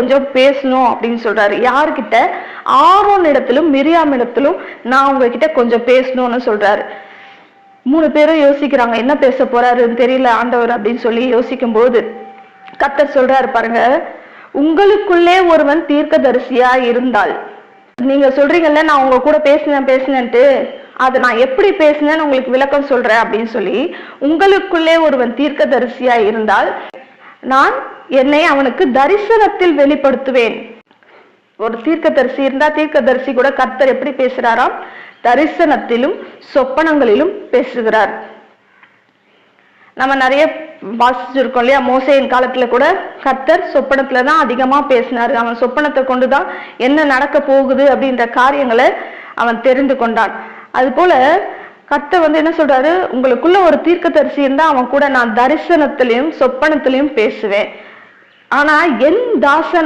கொஞ்சம் பேசணும் அப்படின்னு சொல்றாரு. யாருக்கிட்ட? ஆரோன் இடத்திலும் மிரியாம் இடத்திலும் நான் உங்ககிட்ட கொஞ்சம் பேசணும்னு சொல்றாரு. 3 பேரும் யோசிக்கிறாங்க, என்ன பேச போறாருன்னு தெரியல ஆண்டவர் அப்படின்னு சொல்லி யோசிக்கும் போது கர்த்தர் சொல்றாரு பாருங்க, உங்களுக்குள்ளே ஒருவன் தீர்க்கதரிசியா இருந்தால், நீங்க சொல்றீங்கல்ல நான் உங்க கூட பேசினேன்ட்டு, அதை நான் எப்படி பேசினேன்னு உங்களுக்கு விளக்கம் சொல்றேன் அப்படின்னு சொல்லி, உங்களுக்குள்ளே ஒருவன் தீர்க்கதரிசியா இருந்தால் நான் என்னை அவனுக்கு தரிசனத்தில் வெளிப்படுத்துவேன். ஒரு தீர்க்கதரிசி இருந்தா தீர்க்கதரிசி கூட கர்த்தர் எப்படி பேசுறாராம்? தரிசனத்திலும் சொப்பனங்களிலும் பேசுகிறார். நம்ம நிறைய வாசிச்சிருக்கோம் இல்லையா? மோசேயின் காலத்துல கூட கர்த்தர் சொப்பனத்துலதான் அதிகமா பேசினாரு. அவன் சொப்பனத்தை கொண்டுதான் என்ன நடக்க போகுது அப்படின்ற காரியங்களை அவன் தெரிந்து கொண்டான். அது போல கர்த்தர் என்ன சொல்றாரு, உங்களுக்குள்ள ஒரு தீர்க்கதரிசி இருந்தா அவன் கூட நான் தரிசனத்திலையும் சொப்பனத்திலையும் பேசுவேன். ஆனா என் தாசன்